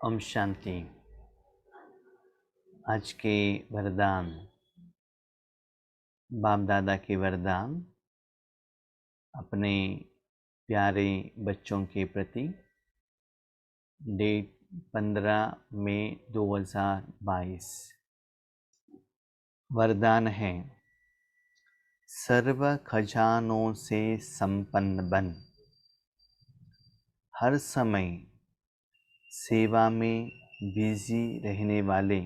ओम शांति। आज के वरदान, बाप दादा के वरदान अपने प्यारे बच्चों के प्रति। डेट 15 मई 2022। वरदान है, सर्व खजानों से संपन्न बन, हर समय सेवा में बिजी रहने वाले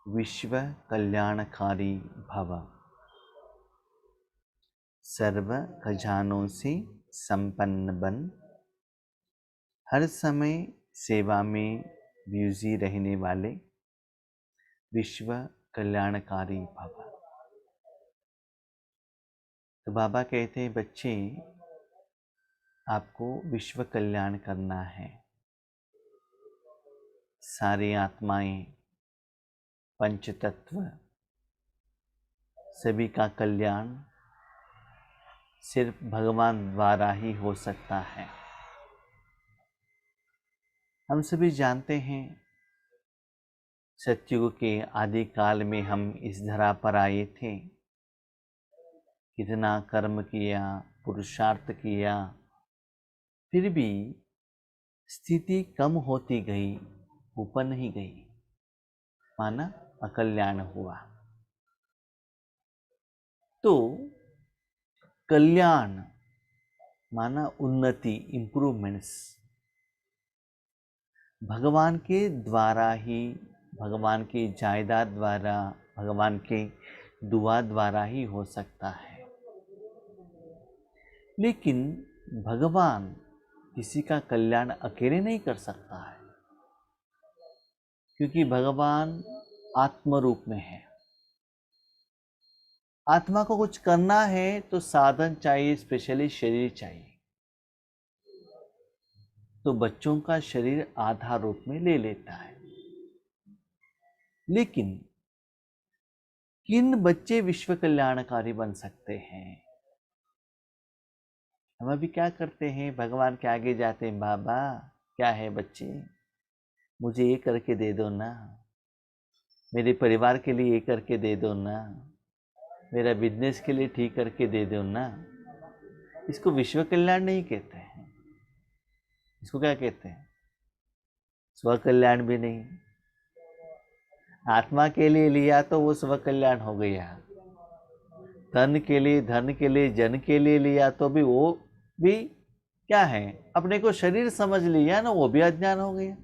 विश्व कल्याणकारी भव। सर्व खजानों से संपन्न बन, हर समय सेवा में बिजी रहने वाले विश्व कल्याणकारी भव। तो बाबा कहते हैं, बच्चे आपको विश्व कल्याण करना है। सारी आत्माएं, पंच तत्व, सभी का कल्याण सिर्फ भगवान द्वारा ही हो सकता है। हम सभी जानते हैं, सतयुग के आदि काल में हम इस धरा पर आए थे। कितना कर्म किया, पुरुषार्थ किया, फिर भी स्थिति कम होती गई, ऊपर नहीं गई, माना अकल्याण हुआ। तो कल्याण माना उन्नति, इंप्रूवमेंट्स भगवान के द्वारा ही, भगवान की जायदाद द्वारा, भगवान के दुआ द्वारा ही हो सकता है। लेकिन भगवान किसी का कल्याण अकेले नहीं कर सकता है, क्योंकि भगवान आत्म रूप में है। आत्मा को कुछ करना है तो साधन चाहिए, स्पेशली शरीर चाहिए। तो बच्चों का शरीर आधार रूप में ले लेता है। लेकिन किन बच्चे विश्व कल्याणकारी बन सकते हैं? हम अभी क्या करते हैं, भगवान के आगे जाते हैं, बाबा क्या है बच्चे, मुझे ये करके दे दो ना, मेरे परिवार के लिए ये करके दे दो ना, मेरा बिजनेस के लिए ठीक करके दे दो ना। इसको विश्व कल्याण नहीं कहते हैं। इसको क्या कहते हैं? स्व कल्याण भी नहीं। आत्मा के लिए लिया तो वो स्व कल्याण हो गया। धन के लिए, जन के लिए लिया तो भी वो भी क्या है, अपने को शरीर समझ लिया ना, वो भी अज्ञान हो गया।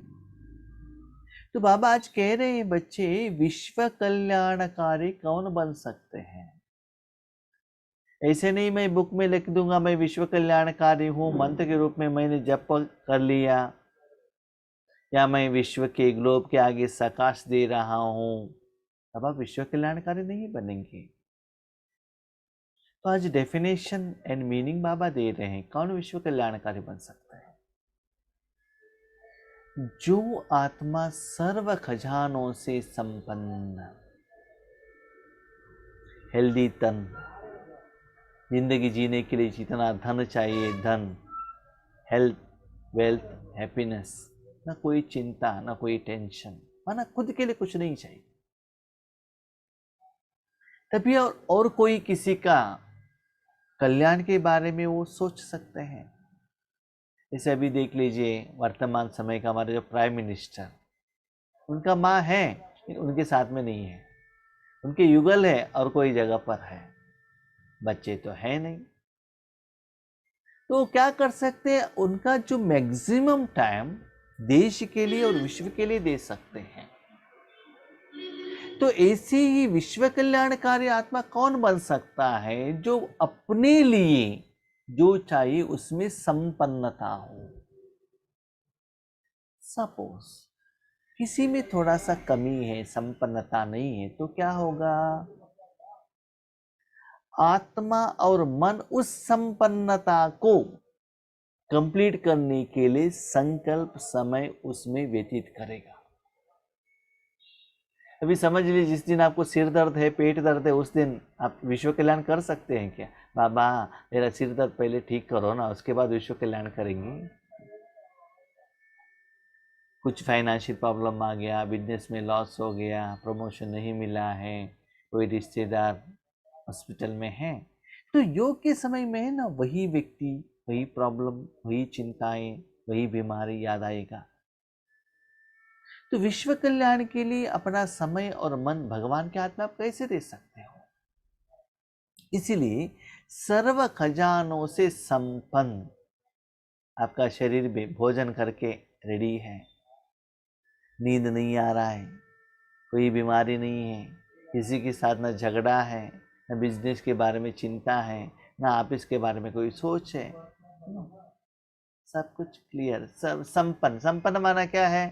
तो बाबा आज कह रहे हैं, बच्चे विश्व कल्याणकारी कौन बन सकते हैं? ऐसे नहीं मैं बुक में लिख दूंगा मैं विश्व कल्याणकारी हूं, मंत्र के रूप में मैंने जप कर लिया, या मैं विश्व के ग्लोब के आगे प्रकाश दे रहा हूं, अब आप विश्व कल्याणकारी नहीं बनेंगे। तो आज डेफिनेशन एंड मीनिंग बाबा दे रहे हैं, कौन विश्व कल्याणकारी बन सकता है? जो आत्मा सर्व खजानों से संपन्न, हेल्दी तन, जिंदगी जीने के लिए जितना धन चाहिए, धन, हेल्थ, वेल्थ, हैप्पीनेस, ना कोई चिंता, ना कोई टेंशन, माना खुद के लिए कुछ नहीं चाहिए, तभी और कोई किसी का कल्याण के बारे में वो सोच सकते हैं। जैसे अभी देख लीजिए, वर्तमान समय का हमारे जो प्राइम मिनिस्टर, उनका माँ है लेकिन उनके साथ में नहीं है, उनके युगल है और कोई जगह पर है, बच्चे तो है नहीं। तो क्या कर सकते हैं, उनका जो मैक्सिमम टाइम देश के लिए और विश्व के लिए दे सकते हैं। तो ऐसी ही विश्व कल्याणकारी आत्मा कौन बन सकता है, जो अपने लिए जो चाहिए उसमें संपन्नता हो। सपोज किसी में थोड़ा सा कमी है, संपन्नता नहीं है, तो क्या होगा, आत्मा और मन उस संपन्नता को कंप्लीट करने के लिए संकल्प समय उसमें व्यतीत करेगा। अभी समझ लीजिए, जिस दिन आपको सिर दर्द है, पेट दर्द है, उस दिन आप विश्व कल्याण कर सकते हैं क्या? बाबा मेरा सिर दर्द पहले ठीक करो ना, उसके बाद विश्व कल्याण करेंगे। कुछ फाइनेंशियल प्रॉब्लम आ गया, बिजनेस में लॉस हो गया, प्रमोशन नहीं मिला है, कोई रिश्तेदार हॉस्पिटल में है, तो योग के समय में है ना वही व्यक्ति, वही प्रॉब्लम, वही चिंताएं, वही बीमारी याद आएगा। तो विश्व कल्याण के लिए अपना समय और मन भगवान के हाथ में आप कैसे दे सकते हो? इसीलिए सर्व खजानों से संपन्न आपका शरीर भी भोजन करके रेडी है, नींद नहीं आ रहा है, कोई बीमारी नहीं है, किसी के साथ न झगड़ा है, न बिजनेस के बारे में चिंता है, न ऑफिस के बारे में कोई सोच है, सब कुछ क्लियर, सब संपन्न। संपन्न माना क्या है?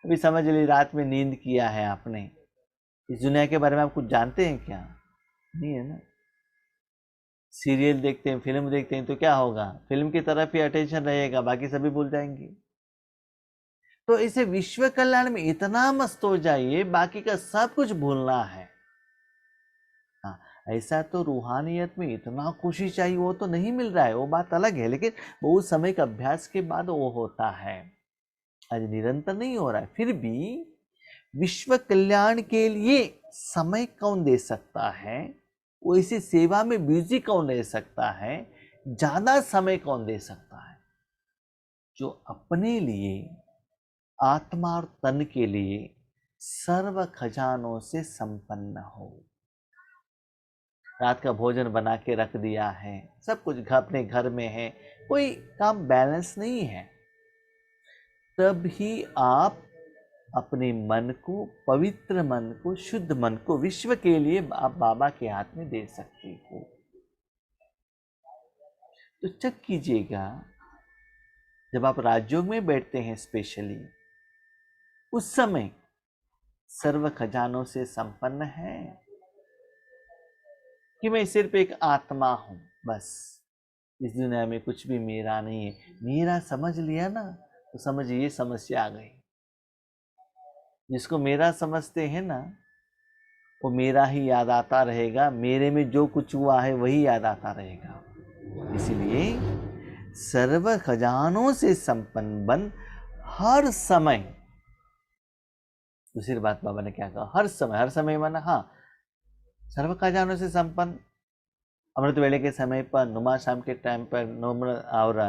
अभी समझ ली रात में नींद किया है आपने, इस दुनिया के बारे में आप कुछ जानते हैं क्या? नहीं है ना। सीरियल देखते हैं, फिल्म देखते हैं, तो क्या होगा? फिल्म की तरफ ही अटेंशन रहेगा, बाकी सभी भूल जाएंगे। तो इसे विश्व कल्याण में इतना मस्त हो जाइए, बाकी का सब कुछ भूलना है। हाँ, ऐसा तो रूहानियत में इतना खुशी चाहिए, वो तो नहीं मिल रहा है, वो बात अलग है, लेकिन बहुत समय का अभ्यास के बाद वो होता है। आज निरंतर नहीं हो रहा है, फिर भी विश्व कल्याण के लिए समय कौन दे सकता है? वो इसी सेवा में बिजी कौन रह सकता है? ज्यादा समय कौन दे सकता है? जो अपने लिए, आत्मा और तन के लिए सर्व खजानों से संपन्न हो। रात का भोजन बना के रख दिया है, सब कुछ अपने घर में है, कोई काम बैलेंस नहीं है, तब ही आप अपने मन को, पवित्र मन को, शुद्ध मन को विश्व के लिए आप बाबा के हाथ में दे सकते हो। तो चेक कीजिएगा, जब आप राजयोग में बैठते हैं स्पेशली, उस समय सर्व खजानों से संपन्न है कि मैं सिर्फ एक आत्मा हूं, बस इस दुनिया में कुछ भी मेरा नहीं है। मेरा समझ लिया ना, तो समझिए समस्या आ गई। जिसको मेरा समझते हैं ना, वो मेरा ही याद आता रहेगा, मेरे में जो कुछ हुआ है वही याद आता रहेगा। इसलिए सर्व खजानों से संपन्न बन हर समय। दूसरी बात बाबा ने क्या कहा? हर समय। हर समय माना, हाँ, सर्व खजानों से संपन्न अमृत वेले के समय पर, नुमा शाम के टाइम पर, नॉर्मल और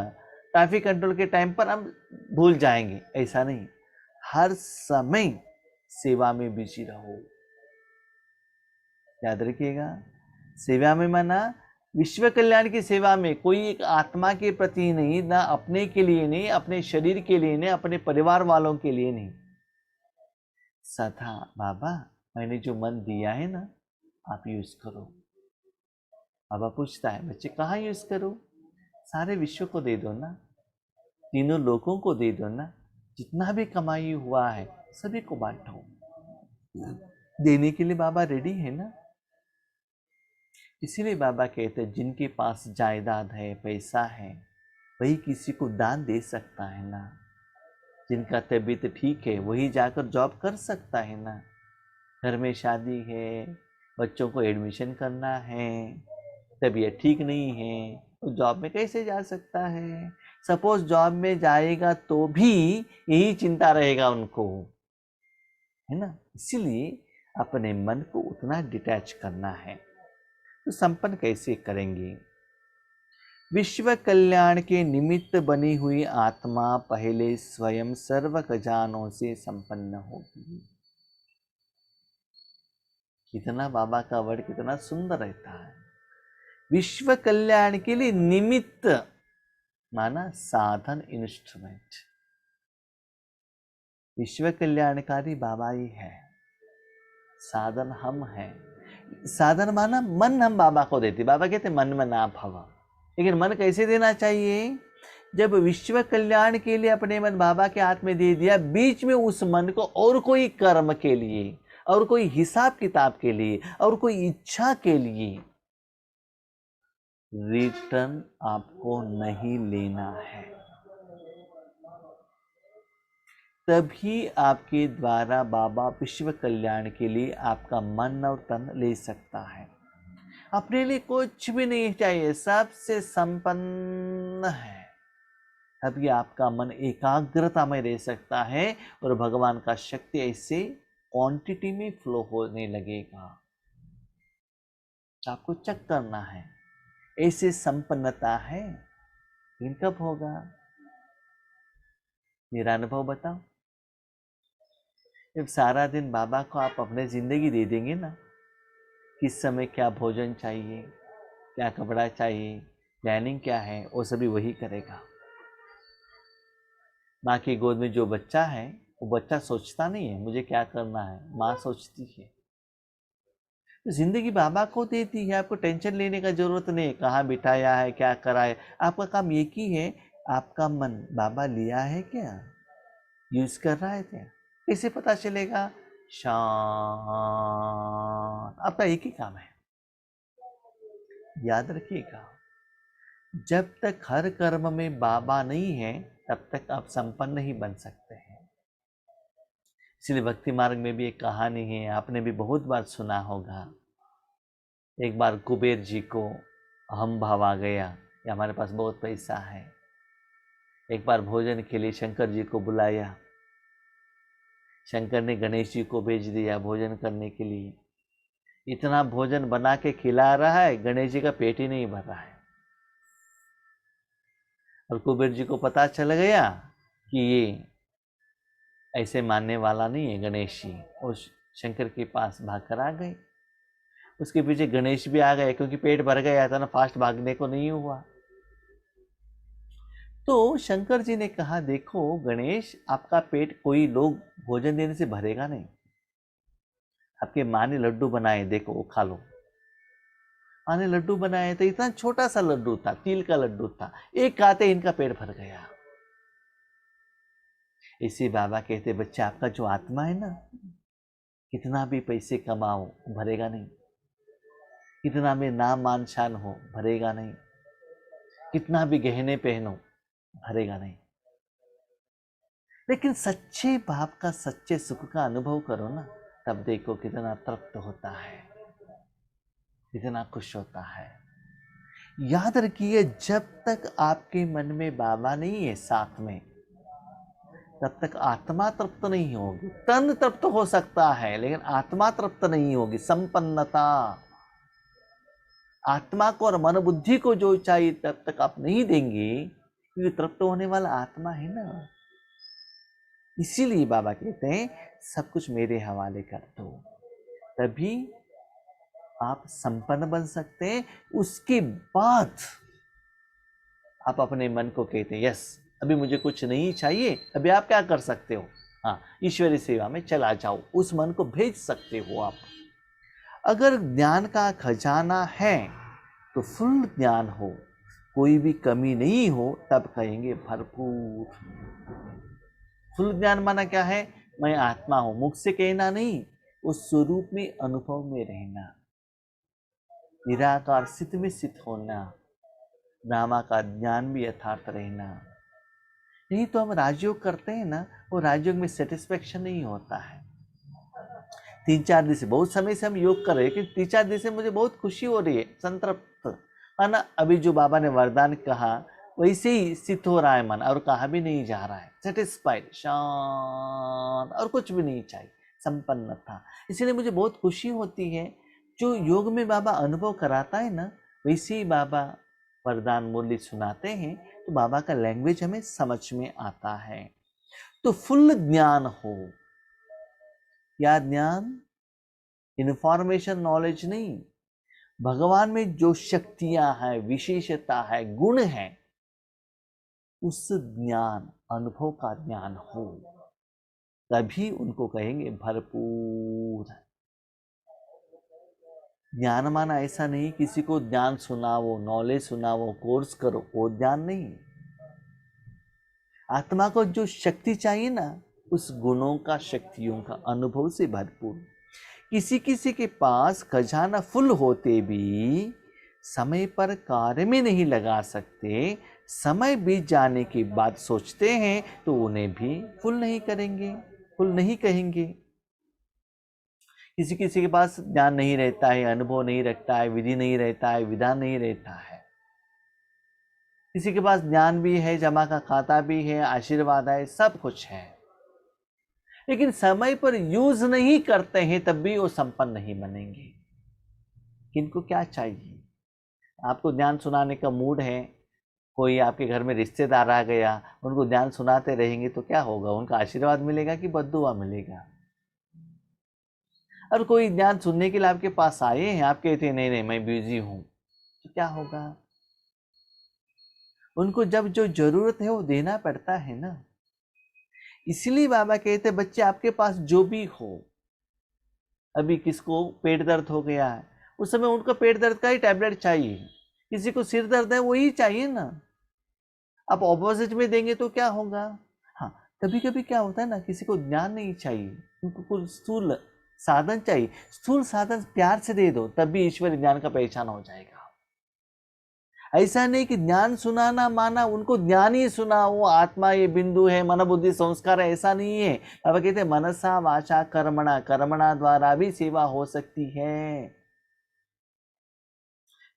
ट्रैफिक कंट्रोल के टाइम पर हम भूल जाएंगे, ऐसा नहीं। हर समय सेवा में बिजी रहो। याद रखिएगा, सेवा में माना विश्व कल्याण की सेवा में, कोई एक आत्मा के प्रति नहीं, ना अपने के लिए नहीं, अपने शरीर के लिए नहीं, अपने परिवार वालों के लिए नहीं। सदा बाबा मैंने जो मन दिया है ना, आप यूज करो। बाबा पूछता है, बच्चे कहाँ यूज करो? सारे विश्व को दे दो ना, तीनों लोगों को दे दो ना, जितना भी कमाई हुआ है सभी को बांटो। देने के लिए बाबा रेडी है ना। इसीलिए बाबा कहते हैं, जिनके पास जायदाद है, पैसा है, वही किसी को दान दे सकता है ना। जिनका तबीयत ठीक है वही जाकर जॉब कर सकता है ना। घर में शादी है, बच्चों को एडमिशन करना है, तबीयत ठीक नहीं है, तो जॉब में कैसे जा सकता है? सपोज जॉब में जाएगा तो भी यही चिंता रहेगा उनको, है ना। इसीलिए अपने मन को उतना डिटैच करना है। तो संपन्न कैसे करेंगे? विश्व कल्याण के निमित्त बनी हुई आत्मा पहले स्वयं सर्व खजानों से संपन्न होगी। कितना बाबा का वर्ड कितना सुंदर रहता है। विश्व कल्याण के लिए निमित्त माना साधन, इंस्ट्रूमेंट। विश्व कल्याणकारी बाबा ही है, साधन हम हैं। साधन माना मन हम बाबा को देते। बाबा कहते मन में ना भव, लेकिन मन कैसे देना चाहिए? जब विश्व कल्याण के लिए अपने मन बाबा के हाथ में दे दिया, बीच में उस मन को और कोई कर्म के लिए, और कोई हिसाब किताब के लिए, और कोई इच्छा के लिए रिटर्न आपको नहीं लेना है। तभी आपके द्वारा बाबा विश्व कल्याण के लिए आपका मन और तन ले सकता है। अपने लिए कुछ भी नहीं चाहिए, सबसे संपन्न है। तभी आपका मन एकाग्रता में रह सकता है और भगवान का शक्ति ऐसे क्वांटिटी में फ्लो होने लगेगा। आपको चेक करना है, ऐसे संपन्नता है, लेकिन कब होगा? मेरा अनुभव बताओ। जब सारा दिन बाबा को आप अपने जिंदगी दे देंगे ना, किस समय क्या भोजन चाहिए, क्या कपड़ा चाहिए, प्लानिंग क्या है, वो सभी वही करेगा। माँ की गोद में जो बच्चा है, वो बच्चा सोचता नहीं है मुझे क्या करना है, माँ सोचती है। तो जिंदगी बाबा को देती है, आपको टेंशन लेने का जरूरत नहीं है कहाँ बिठाया है, क्या करा है। आपका काम एक ही है, आपका मन बाबा लिया है क्या, यूज कर रहा है क्या, कैसे पता चलेगा? शांत। आपका एक ही काम है, याद रखिएगा। जब तक हर कर्म में बाबा नहीं है, तब तक आप संपन्न नहीं बन सकते हैं। इसलिए भक्ति मार्ग में भी एक कहानी है, आपने भी बहुत बार सुना होगा। एक बार कुबेर जी को अहम भाव आ गया कि हमारे पास बहुत पैसा है। एक बार भोजन के लिए शंकर जी को बुलाया। शंकर ने गणेश जी को भेज दिया भोजन करने के लिए। इतना भोजन बना के खिला रहा है, गणेश जी का पेट ही नहीं भर रहा है। और कुबेर जी को पता चल गया कि ये ऐसे मानने वाला नहीं है गणेश जी, और शंकर के पास भागकर आ गए। उसके पीछे गणेश भी आ गए, क्योंकि पेट भर गया था ना, फास्ट भागने को नहीं हुआ। तो शंकर जी ने कहा, देखो गणेश, आपका पेट कोई लोग भोजन देने से भरेगा नहीं। आपके माँ ने लड्डू बनाए, देखो वो खा लो। माँ ने लड्डू बनाए तो इतना छोटा सा लड्डू था, तिल का लड्डू था, एक खाते इनका पेट भर गया। इसी बाबा कहते, बच्चे आपका जो आत्मा है ना, कितना भी पैसे कमाओ भरेगा नहीं, कितना भी नाम मान शान हो भरेगा नहीं, कितना भी गहने पहनो भरेगा नहीं। लेकिन सच्चे भाव का, सच्चे सुख का अनुभव करो ना, तब देखो कितना तृप्त होता है, कितना खुश होता है। याद रखिए, जब तक आपके मन में बाबा नहीं है साथ में, तब तक आत्मा तृप्त नहीं होगी। तन तृप्त हो सकता है, लेकिन आत्मा तृप्त नहीं होगी। संपन्नता, आत्मा को और मन बुद्धि को जो चाहिए तब तक आप नहीं देंगे, क्योंकि तृप्त होने वाला आत्मा है ना। इसीलिए बाबा कहते हैं, सब कुछ मेरे हवाले कर दो, तभी आप संपन्न बन सकते हैं। उसके बाद आप अपने मन को कहते हैं, यस अभी मुझे कुछ नहीं चाहिए। अभी आप क्या कर सकते हो? हाँ, ईश्वरीय सेवा में चला जाओ, उस मन को भेज सकते हो आप। अगर ज्ञान का खजाना है तो फुल ज्ञान हो, कोई भी कमी नहीं हो, तब कहेंगे भरपूर। फुल ज्ञान माना क्या है? मैं आत्मा हूं, मुख से कहना नहीं, उस स्वरूप में अनुभव में रहना, निराकार स्थित में स्थित होना, नामाकार ज्ञान भी यथार्थ रहना। नहीं तो हम राजयोग करते हैं ना, वो राजयोग में सेटिस्फेक्शन नहीं होता है। 3-4 दिन से, बहुत समय से हम योग कर रहे हैं, लेकिन 3-4 दिन से मुझे बहुत खुशी हो रही है, संतृप्त है ना। अभी जो बाबा ने वरदान कहा वैसे ही स्थित हो रहा है मन, और कहा भी नहीं जा रहा है, सेटिस्फाइड, शांत, और कुछ भी नहीं चाहिए, संपन्न था। इसलिए मुझे बहुत खुशी होती है। जो योग में बाबा अनुभव कराता है ना, वैसे ही बाबा वरदान मुरली सुनाते हैं, तो बाबा का लैंग्वेज हमें समझ में आता है। तो फुल ज्ञान हो, या ज्ञान इंफॉर्मेशन नॉलेज नहीं, भगवान में जो शक्तियां हैं, विशेषता है, गुण है, उस ज्ञान, अनुभव का ज्ञान हो, तभी उनको कहेंगे भरपूर। ज्ञान माना ऐसा नहीं किसी को ज्ञान सुनाओ, नॉलेज सुनाओ, कोर्स करो, वो ज्ञान नहीं। आत्मा को जो शक्ति चाहिए ना, उस गुणों का, शक्तियों का अनुभव से भरपूर। किसी किसी के पास खजाना फुल होते भी समय पर कार्य में नहीं लगा सकते, समय बीत जाने के बाद सोचते हैं तो उन्हें भी फुल नहीं करेंगे, फुल नहीं कहेंगे। किसी किसी के पास ज्ञान नहीं रहता है, अनुभव नहीं रखता है, विधि नहीं रहता है, विधान नहीं रहता है, किसी के पास ज्ञान भी है, जमा का खाता भी है, आशीर्वाद है, सब कुछ है, लेकिन समय पर यूज नहीं करते हैं तब भी वो संपन्न नहीं बनेंगे। किनको क्या चाहिए? आपको ज्ञान सुनाने का मूड है, कोई आपके घर में रिश्तेदार आ गया, उनको ज्ञान सुनाते रहेंगे तो क्या होगा? उनका आशीर्वाद मिलेगा कि बद्दुआ मिलेगा? और कोई ज्ञान सुनने के लिए आपके पास आए हैं, आप कहते हैं नहीं नहीं मैं बिजी हूं, तो क्या होगा? उनको जब जो जरूरत है वो देना पड़ता है ना। इसलिए बाबा कहते बच्चे आपके पास जो भी हो, अभी किसको पेट दर्द हो गया है, उस समय उनको पेट दर्द का ही टैबलेट चाहिए, किसी को सिर दर्द है वही चाहिए ना। आप ऑपोजिट में देंगे तो क्या होगा? हाँ, कभी कभी क्या होता है ना, किसी को ज्ञान नहीं चाहिए, उनको कुछ स्थूल साधन चाहिए, स्थूल साधन प्यार से दे दो तब भी ईश्वर ज्ञान का पहचान हो जाएगा। ऐसा नहीं कि ज्ञान सुनाना माना उनको ज्ञान ही सुना, वो आत्मा ये बिंदु है, मन बुद्धि संस्कार है, ऐसा नहीं है। अब कहते मनसा वाचा कर्मणा, कर्मणा द्वारा भी सेवा हो सकती है।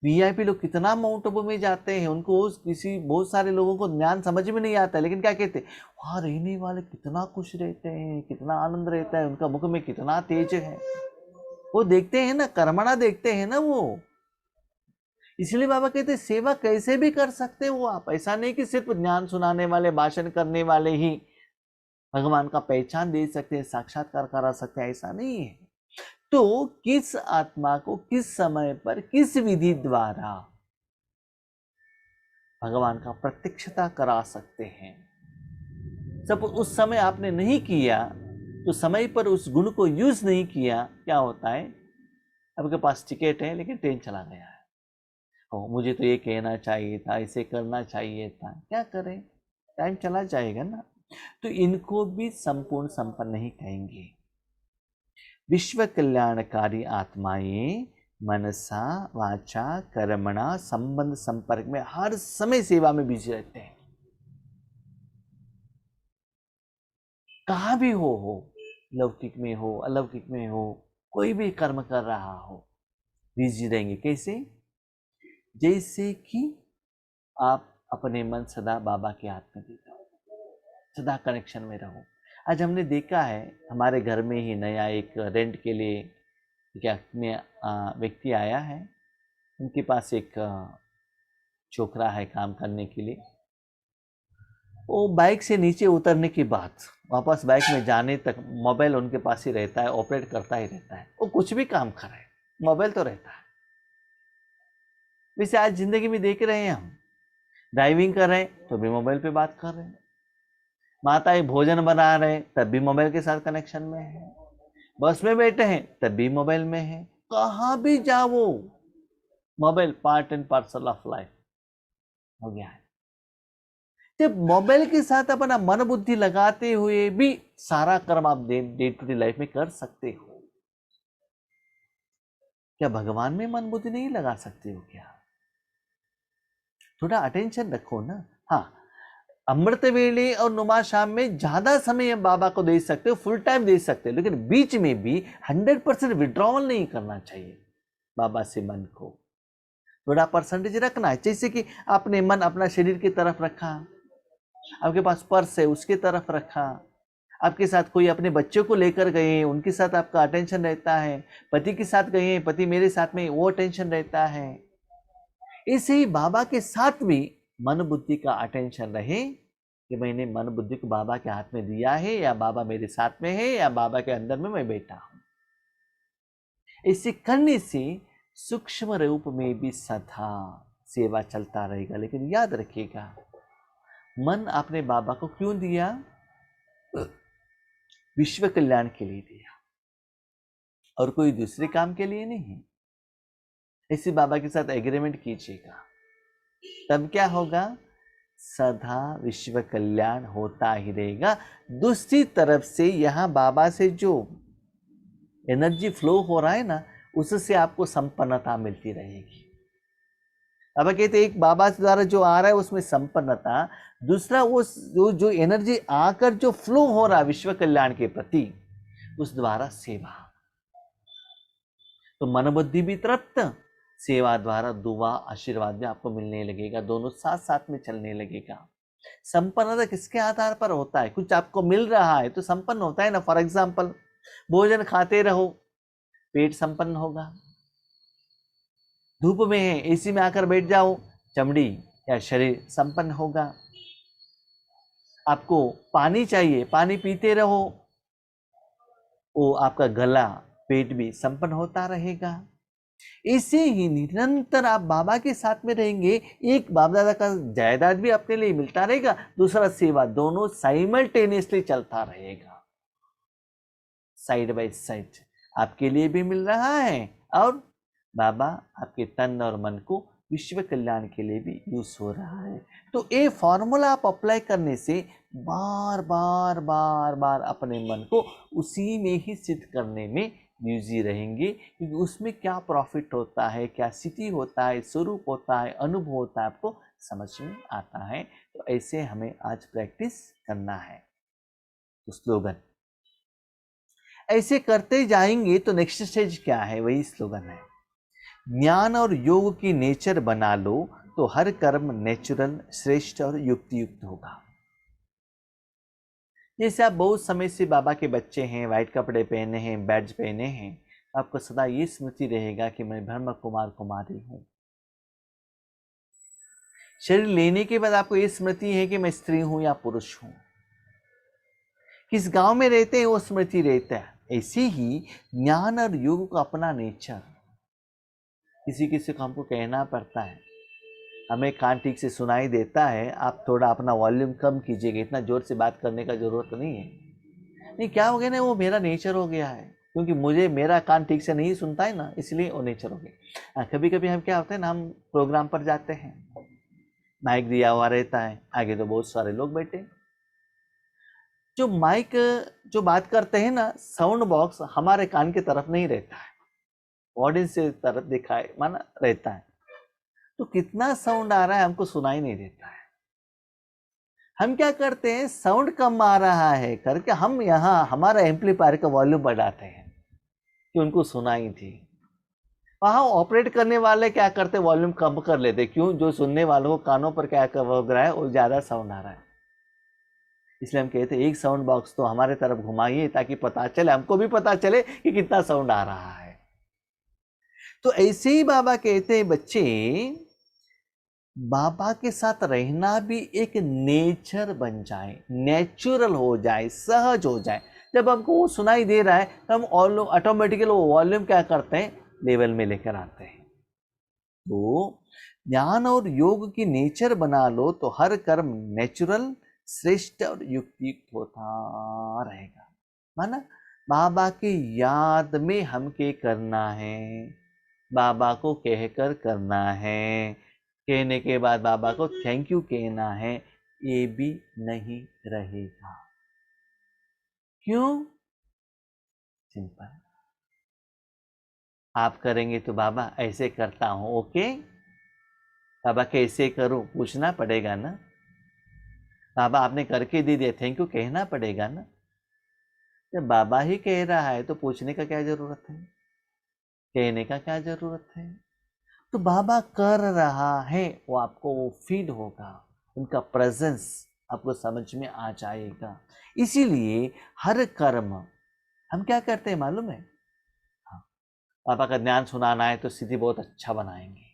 वीआईपी लोग कितना माउंट आबू में जाते हैं, उनको किसी बहुत सारे लोगों को ज्ञान समझ में नहीं आता, लेकिन क्या कहते वहां रहने वाले कितना खुश रहते हैं, कितना आनंद रहता है, उनका मुख में कितना तेज है, वो देखते हैं ना, कर्मणा देखते हैं ना वो। इसलिए बाबा कहते सेवा कैसे भी कर सकते हो आप, ऐसा नहीं कि सिर्फ ज्ञान सुनाने वाले, भाषण करने वाले ही भगवान का पहचान दे सकते हैं, साक्षात्कार करा सकते हैं, ऐसा नहीं है। तो किस आत्मा को किस समय पर किस विधि द्वारा भगवान का प्रत्यक्षता करा सकते हैं, सब उस समय आपने नहीं किया तो समय पर उस गुण को यूज नहीं किया, क्या होता है? आपके पास टिकट है लेकिन ट्रेन चला गया है, मुझे तो ये कहना चाहिए था, इसे करना चाहिए था, क्या करें, टाइम चला जाएगा ना। तो इनको भी संपूर्ण संपन्न नहीं कहेंगे। विश्व कल्याणकारी आत्माएं मनसा वाचा कर्मणा संबंध संपर्क में हर समय सेवा में बिजी रहते हैं, कहां भी हो, लौकिक में हो अलौकिक में हो, कोई भी कर्म कर रहा हो, बिजी रहेंगे। कैसे? जैसे कि आप अपने मन सदा बाबा के हाथ में देते हो, सदा कनेक्शन में रहो। आज हमने देखा है हमारे घर में ही नया एक रेंट के लिए क्या में व्यक्ति आया है, उनके पास एक छोकरा है काम करने के लिए। वो बाइक से नीचे उतरने के बाद वापस बाइक में जाने तक मोबाइल उनके पास ही रहता है, ऑपरेट करता ही रहता है, वो कुछ भी काम कर रहे हैं मोबाइल तो रहता है। वैसे आज जिंदगी में देख रहे हैं, हम ड्राइविंग कर रहे हैं तो भी मोबाइल पे बात कर रहे हैं, माताएं भोजन बना रहे हैं तब भी मोबाइल के साथ कनेक्शन में है, बस में बैठे हैं तब भी मोबाइल में है, कहां भी जाओ mobile part and parcel of life हो गया है। जब मोबाइल के साथ अपना मन बुद्धि लगाते हुए भी सारा कर्म आप डे टू डे लाइफ में कर सकते हो, क्या भगवान में मन बुद्धि नहीं लगा सकते हो क्या? थोड़ा अटेंशन रखो ना। हाँ, अमृत वेले और नुमा शाम में ज्यादा समय बाबा को दे सकते हो, फुल टाइम दे सकते हो, लेकिन बीच में भी 100% विड्रॉवल नहीं करना चाहिए बाबा से मन को, थोड़ा परसेंटेज रखना है। जैसे कि आपने मन अपना शरीर की तरफ रखा, आपके पास पर्स है उसकी तरफ रखा, आपके साथ कोई अपने बच्चों को लेकर गए उनके साथ आपका अटेंशन रहता है, पति के साथ गए पति मेरे साथ में, वो अटेंशन रहता है। इसे ही बाबा के साथ भी मन बुद्धि का अटेंशन रहे कि मैंने मन बुद्धि को बाबा के हाथ में दिया है, या बाबा मेरे साथ में है, या बाबा के अंदर में मैं बैठा हूं। इसे करने से सूक्ष्म रूप में भी सदा सेवा चलता रहेगा। लेकिन याद रखिएगा, मन आपने बाबा को क्यों दिया? विश्व कल्याण के लिए दिया और कोई दूसरे काम के लिए नहीं। इसी बाबा के साथ एग्रीमेंट कीजिएगा, तब क्या होगा? सदा विश्व कल्याण होता ही रहेगा। दूसरी तरफ से यहां बाबा से जो एनर्जी फ्लो हो रहा है ना, उससे आपको संपन्नता मिलती रहेगी। अब कहते एक बाबा द्वारा जो आ रहा है उसमें संपन्नता, दूसरा वो जो एनर्जी आकर जो फ्लो हो रहा है विश्व कल्याण के प्रति, उस द्वारा सेवा। तो मन बुद्धि भी तृप्त, सेवा द्वारा दुआ आशीर्वाद भी आपको मिलने लगेगा, दोनों साथ साथ में चलने लगेगा। संपन्नता किसके आधार पर होता है? कुछ आपको मिल रहा है तो संपन्न होता है ना। फॉर एग्जाम्पल, भोजन खाते रहो, पेट संपन्न होगा। धूप में है, एसी में आकर बैठ जाओ, चमड़ी या शरीर संपन्न होगा। आपको पानी चाहिए, पानी पीते रहो, वो आपका गला पेट भी संपन्न होता रहेगा। ऐसे ही निरंतर आप बाबा के साथ में रहेंगे, एक बाप दादा का जायदाद भी अपने लिए मिलता रहेगा, दूसरा सेवा, दोनों साइमल्टेनियसली चलता रहेगा। साइड बाय साइड आपके लिए भी मिल रहा है और बाबा आपके तन और मन को विश्व कल्याण के लिए भी यूज हो रहा है। तो ये फॉर्मूला आप अप्लाई करने से बार बार बार बार अपने मन को उसी में ही सिद्ध करने में बिजी रहेंगे, क्योंकि उसमें क्या प्रॉफिट होता है, क्या स्थिति होता है, स्वरूप होता है, अनुभव होता है, आपको समझ में आता है। तो ऐसे हमें आज प्रैक्टिस करना है। तो स्लोगन ऐसे करते जाएंगे तो नेक्स्ट स्टेज क्या है? वही स्लोगन है, ज्ञान और योग की नेचर बना लो तो हर कर्म नेचुरल, श्रेष्ठ और युक्ति युक्त होगा। जैसे आप बहुत समय से बाबा के बच्चे हैं, व्हाइट कपड़े पहने हैं, बैड्ज पहने हैं, आपको सदा ये स्मृति रहेगा कि मैं ब्रह्म कुमार कुमारी हूँ। शरीर लेने के बाद आपको ये स्मृति है कि मैं स्त्री हूँ या पुरुष हूँ। किस गांव में रहते हैं वो स्मृति रहता है। ऐसे ही ज्ञान और योग को अपना नेचर, किसी किसी को हमको कहना पड़ता है, हमें कान ठीक से सुनाई देता है, आप थोड़ा अपना वॉल्यूम कम कीजिएगा, इतना जोर से बात करने का जरूरत नहीं है। नहीं, क्या हो गया ना, वो मेरा नेचर हो गया है, क्योंकि मुझे मेरा कान ठीक से नहीं सुनता है ना, इसलिए वो नेचर हो गया। कभी कभी हम क्या होते हैं ना, हम प्रोग्राम पर जाते हैं, माइक दिया हुआ रहता है, आगे तो बहुत सारे लोग बैठे, जो माइक जो बात करते हैं ना, साउंड बॉक्स हमारे कान की तरफ नहीं रहता है, ऑडियंस से तरफ दिखाए माना रहता है। तो कितना साउंड आ रहा है हमको सुनाई नहीं देता है। हम क्या करते हैं, साउंड कम आ रहा है करके हम यहाँ हमारा एम्पलीफायर का वॉल्यूम बढ़ाते हैं कि उनको सुनाई थी। वहाँ ऑपरेट करने वाले क्या करते, वॉल्यूम कम कर लेते, क्यों? जो सुनने वालों को कानों पर क्या हो रहा है, वो ज़्यादा साउंड आ रहा है। इसलिए हम कहते हैं एक साउंड बॉक्स तो हमारे तरफ घुमाइए, ताकि पता चले, हमको भी पता चले कि कितना साउंड आ रहा है। तो ऐसे ही बाबा कहते हैं, बच्चे बाबा के साथ रहना भी एक नेचर बन जाए, नेचुरल हो जाए, सहज हो जाए। जब हमको वो सुनाई दे रहा है तो हम ऑटोमेटिकली वो वॉल्यूम क्या करते हैं, लेवल में लेकर आते हैं। तो ज्ञान और योग की नेचर बना लो तो हर कर्म नेचुरल, श्रेष्ठ और युक्तियुक्त होता रहेगा। माना बाबा की याद में हमके करना है, बाबा को कहकर करना है, कहने के बाद बाबा को थैंक यू कहना है, ये भी नहीं रहेगा। क्यों? सिंपल, आप करेंगे तो बाबा ऐसे करता हूं, ओके, बाबा कैसे करूं पूछना पड़ेगा ना। बाबा आपने करके दे दिया, थैंक यू कहना पड़ेगा ना। जब बाबा ही कह रहा है तो पूछने का क्या जरूरत है, कहने का क्या जरूरत है। तो बाबा कर रहा है, वो आपको वो फील होगा, उनका प्रेजेंस आपको समझ में आ जाएगा। इसीलिए हर कर्म हम क्या करते हैं मालूम है, हाँ, बाबा का ज्ञान सुनाना है तो स्थिति बहुत अच्छा बनाएंगे।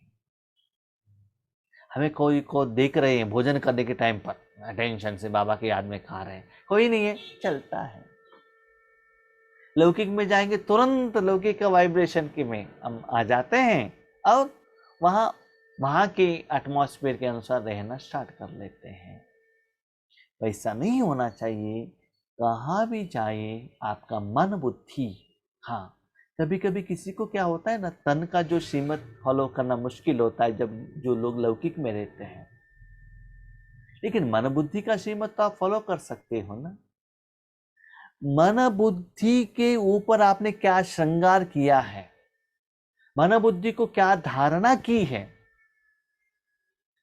हमें कोई को देख रहे हैं भोजन करने के टाइम पर अटेंशन से बाबा की याद में खा रहे हैं, कोई नहीं है, चलता है। लौकिक में जाएंगे, तुरंत लौकिक का वाइब्रेशन के में हम आ जाते हैं और वहाँ के एटमॉस्फेयर के अनुसार रहना स्टार्ट कर लेते हैं। वैसा नहीं होना चाहिए। कहाँ भी जाए आपका मन बुद्धि, हाँ, कभी कभी किसी को क्या होता है ना, तन का जो श्रीमत फॉलो करना मुश्किल होता है जब जो लोग लौकिक में रहते हैं, लेकिन मन बुद्धि का श्रीमत तो आप फॉलो कर सकते हो ना। मन बुद्धि के ऊपर आपने क्या श्रृंगार किया है, मन बुद्धि को क्या धारणा की है,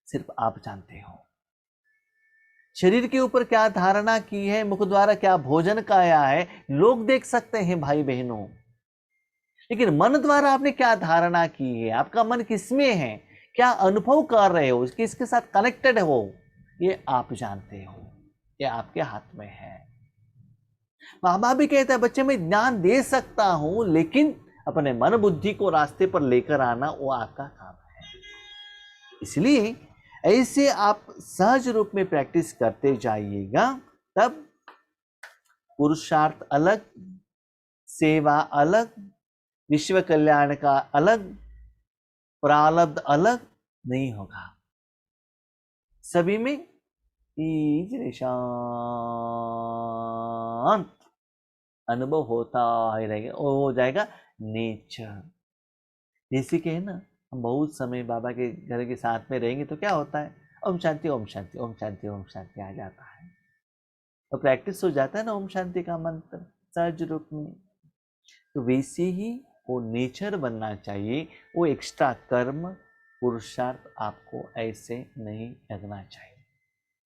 सिर्फ आप जानते हो। शरीर के ऊपर क्या धारणा की है, मुख द्वारा क्या भोजन खाया है, लोग देख सकते हैं भाई बहनों, लेकिन मन द्वारा आपने क्या धारणा की है, आपका मन किसमें है, क्या अनुभव कर रहे हो, किसके साथ कनेक्टेड हो, ये आप जानते हो, ये आपके हाथ में है। माँ बाप भी कहते हैं बच्चे मैं ज्ञान दे सकता हूं, लेकिन अपने मन बुद्धि को रास्ते पर लेकर आना वो आपका काम है। इसलिए ऐसे आप सहज रूप में प्रैक्टिस करते जाइएगा, तब पुरुषार्थ अलग, सेवा अलग, विश्व कल्याण का अलग, प्रारब्ध अलग नहीं होगा। सभी में शांत अनुभव होता ही रहेगा, वो हो जाएगा नेचर। जैसे कि है ना, हम बहुत समय बाबा के घर के साथ में रहेंगे तो क्या होता है, ओम शांति ओम शांति ओम शांति ओम शांति आ जाता है, तो प्रैक्टिस हो जाता है ना ओम शांति का मंत्र सहज रूप में। तो वैसे ही वो नेचर बनना चाहिए, वो एक्स्ट्रा कर्म पुरुषार्थ आपको ऐसे नहीं लगना चाहिए।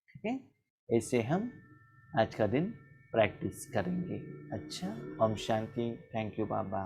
ठीक है, ऐसे हम आज का दिन प्रैक्टिस करेंगे। अच्छा, Om Shanti. Thank you Baba.